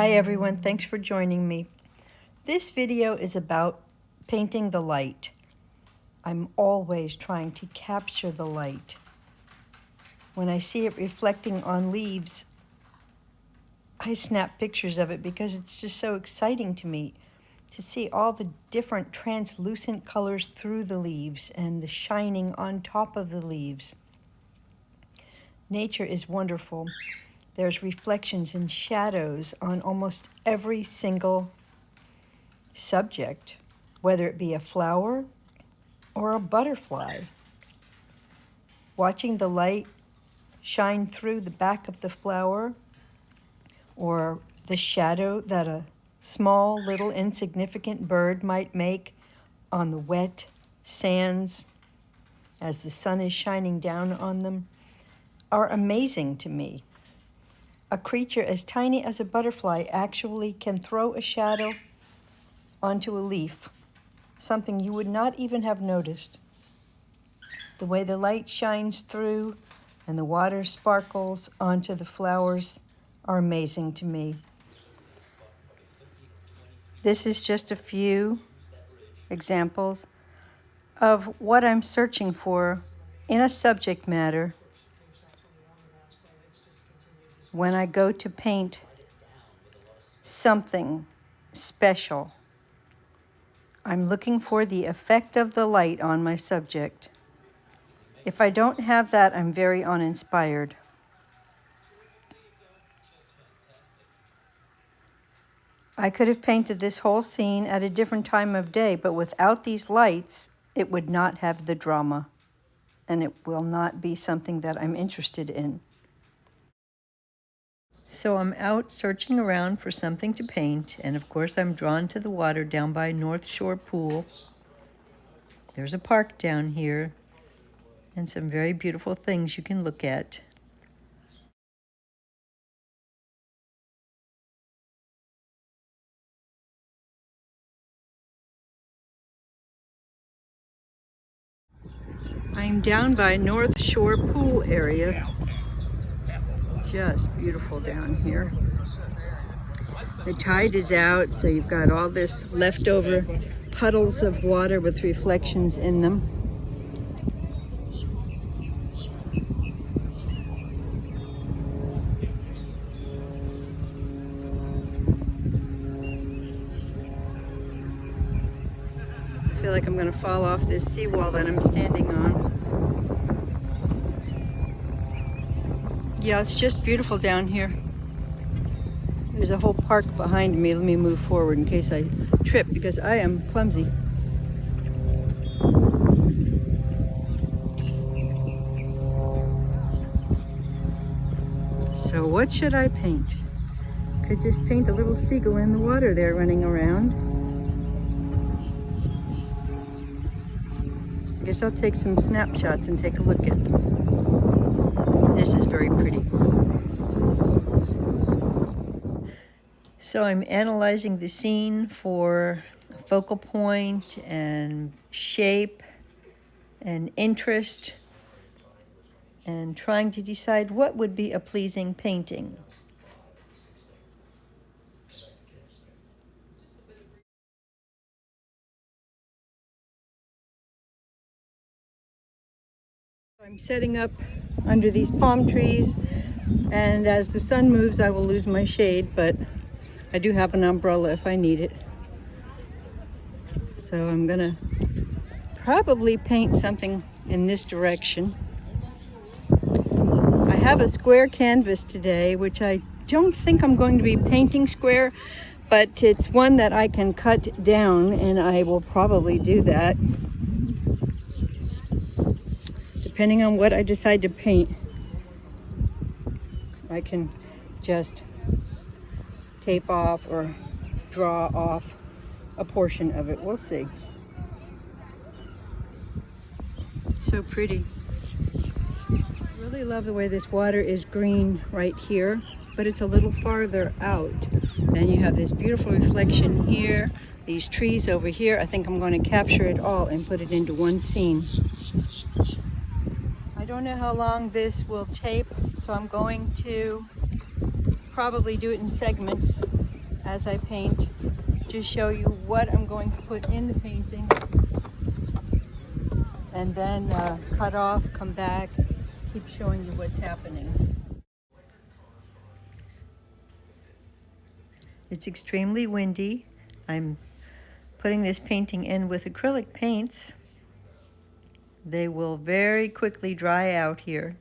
Hi everyone, thanks for joining me. This video is about painting the light. I'm always trying to capture the light. When I see it reflecting on leaves, I snap pictures of it because it's just so exciting to me to see all the different translucent colors through the leaves and the shining on top of the leaves. Nature is wonderful. There's reflections and shadows on almost every single subject, whether it be a flower or a butterfly. Watching the light shine through the back of the flower, or the shadow that a small little insignificant bird might make on the wet sands as the sun is shining down on them, are amazing to me. A creature as tiny as a butterfly actually can throw a shadow onto a leaf, something you would not even have noticed. The way the light shines through and the water sparkles onto the flowers are amazing to me. This is just a few examples of what I'm searching for in a subject matter when I go to paint something special. I'm looking for the effect of the light on my subject. If I don't have that, I'm very uninspired. I could have painted this whole scene at a different time of day, but without these lights, it would not have the drama, and it will not be something that I'm interested in. So I'm out searching around for something to paint, and of course I'm drawn to the water down by North Shore Pool. There's a park down here, and some very beautiful things you can look at. I'm down by North Shore Pool area. Just beautiful down here. The tide is out, so you've got all this leftover puddles of water with reflections in them. I feel like I'm going to fall off this seawall that I'm standing on. Yeah, it's just beautiful down here. There's a whole park behind me. Let me move forward in case I trip because I am clumsy. So what should I paint? Could just paint a little seagull in the water there running around. I guess I'll take some snapshots and take a look at them. This is very pretty. So I'm analyzing the scene for focal point and shape and interest and trying to decide what would be a pleasing painting. I'm setting up under these palm trees, and as the sun moves I will lose my shade, but I do have an umbrella if I need it. So I'm gonna probably paint something in this direction. I have a square canvas today, which I don't think I'm going to be painting square, but it's one that I can cut down, and I will probably do that depending on what I decide to paint. I can just tape off or draw off a portion of it. We'll see. So pretty. I really love the way this water is green right here, but it's a little farther out. Then you have this beautiful reflection here, these trees over here. I think I'm going to capture it all and put it into one scene. I don't know how long this will tape, so I'm going to probably do it in segments as I paint, just show you what I'm going to put in the painting, and then cut off, come back, keep showing you what's happening. It's extremely windy. I'm putting this painting in with acrylic paints. They will very quickly dry out here.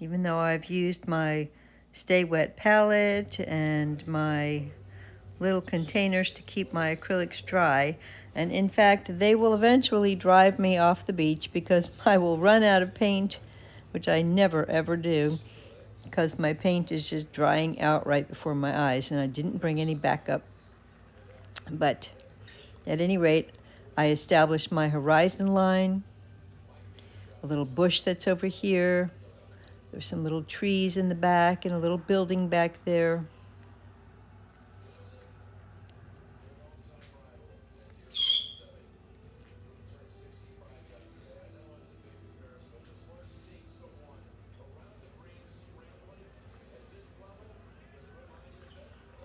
Even though I've used my Stay Wet palette and my little containers to keep my acrylics dry. And in fact, they will eventually drive me off the beach because I will run out of paint, which I never ever do, because my paint is just drying out right before my eyes, and I didn't bring any backup. But at any rate, I established my horizon line, a little bush that's over here. There's some little trees in the back and a little building back there.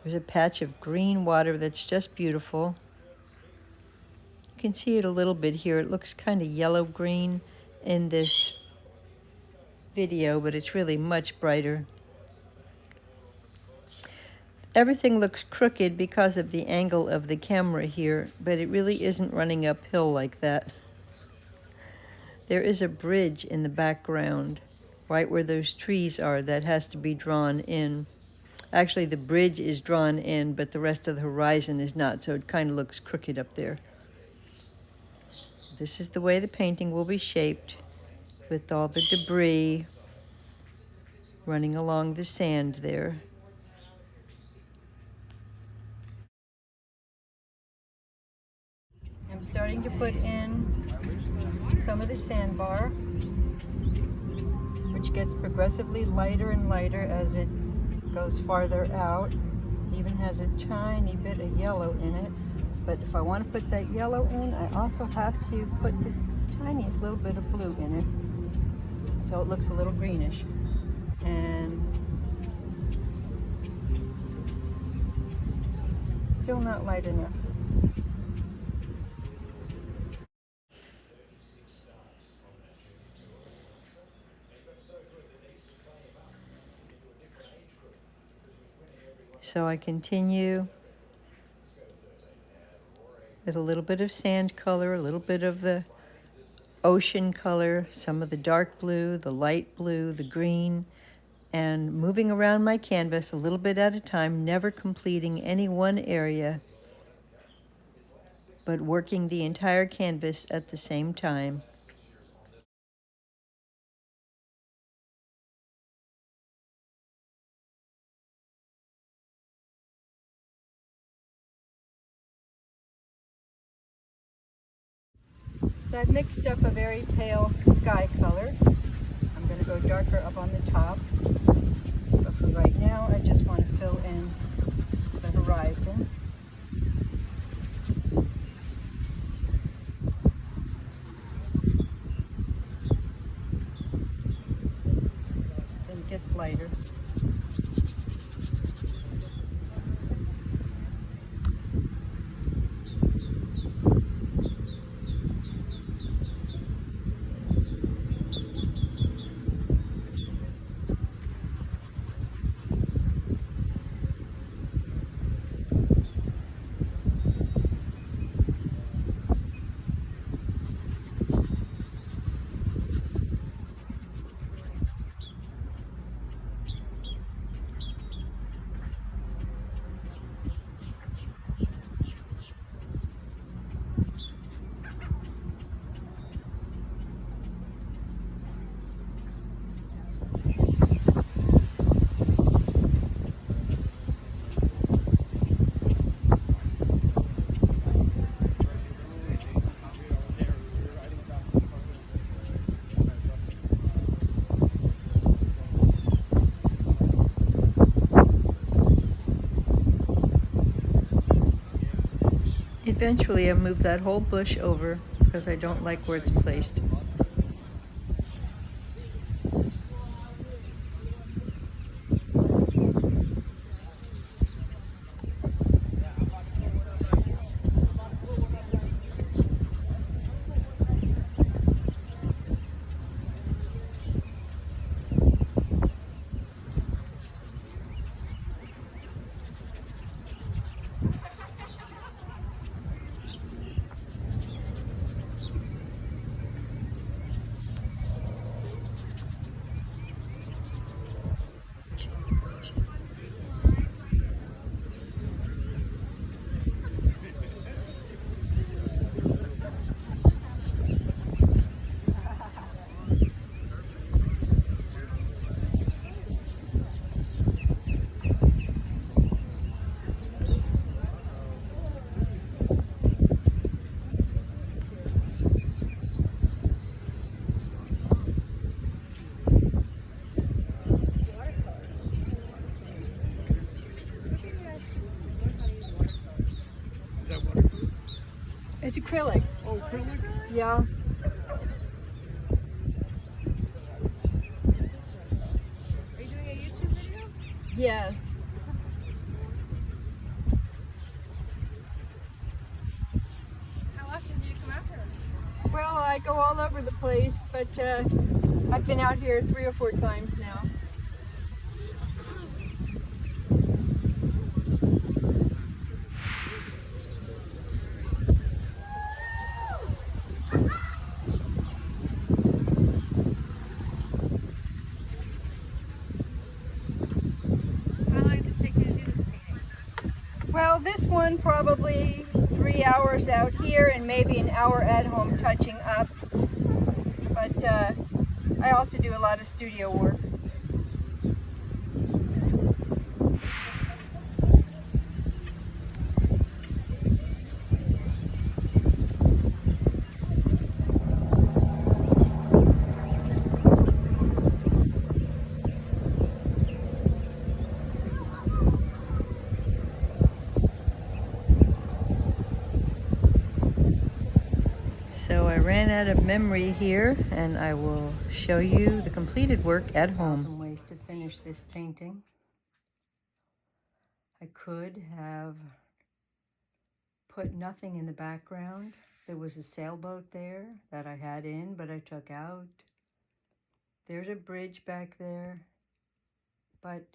There's a patch of green water that's just beautiful. You can see it a little bit here. It looks kind of yellow-green in this video, but it's really much brighter. Everything looks crooked because of the angle of the camera here, but it really isn't running uphill like that. There is a bridge in the background, right where those trees are, that has to be drawn in. Actually, the bridge is drawn in, but the rest of the horizon is not, so it kind of looks crooked up there. This is the way the painting will be shaped, with all the debris running along the sand there. I'm starting to put in some of the sandbar, which gets progressively lighter and lighter as it goes farther out. Even has a tiny bit of yellow in it, but if I want to put that yellow in, I also have to put the tiniest little bit of blue in it, so it looks a little greenish. And still not light enough. So I continue with a little bit of sand color, a little bit of the ocean color, some of the dark blue, the light blue, the green, and moving around my canvas a little bit at a time, never completing any one area, but working the entire canvas at the same time. So I've mixed up a very pale sky color. I'm going to go darker up on the top. But for right now, I just want to fill in the horizon. Then it gets lighter. Eventually, I moved that whole bush over because I don't like where it's placed. It's acrylic. Oh, acrylic? Yeah. Are you doing a YouTube video? Yes. How often do you come out here? Well, I go all over the place, but I've been out here 3 or 4 times now. How long did it take you to do this painting? Well, this one probably 3 hours out here and maybe an hour at home touching up. But I also do a lot of studio work. So I ran out of memory here, and I will show you the completed work at home. Some ways to finish this painting. I could have put nothing in the background. There was a sailboat there that I had in, but I took out. There's a bridge back there, but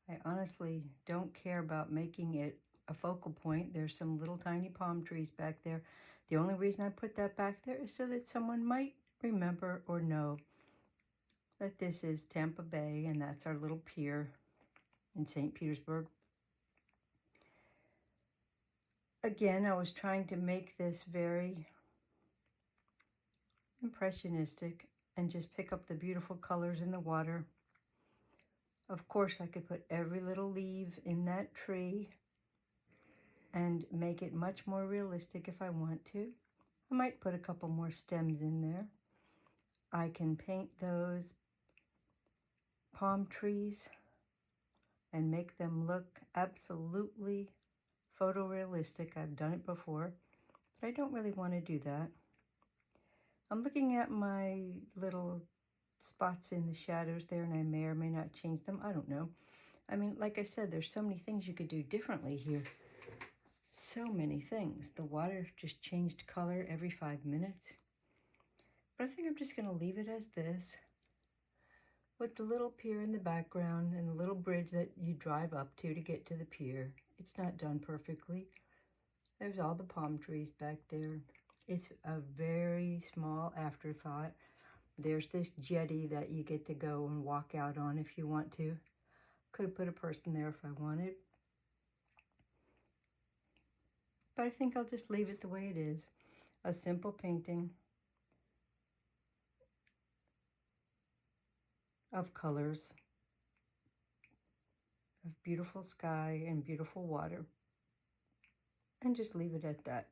I honestly don't care about making it a focal point. There's some little tiny palm trees back there. The only reason I put that back there is so that someone might remember or know that this is Tampa Bay and that's our little pier in St. Petersburg. Again, I was trying to make this very impressionistic and just pick up the beautiful colors in the water. Of course, I could put every little leaf in that tree and make it much more realistic if I want to. I might put a couple more stems in there. I can paint those palm trees and make them look absolutely photorealistic. I've done it before, but I don't really want to do that. I'm looking at my little spots in the shadows there, and I may or may not change them. I don't know. I mean, like I said, there's so many things you could do differently here. So many things. The water just changed color every 5 minutes. But I think I'm just going to leave it as this, with the little pier in the background and the little bridge that you drive up to get to the pier. It's not done perfectly. There's all the palm trees back there. It's a very small afterthought. There's this jetty that you get to go and walk out on if you want to. Could have put a person there if I wanted. But I think I'll just leave it the way it is. A simple painting of colors, of beautiful sky and beautiful water. And just leave it at that.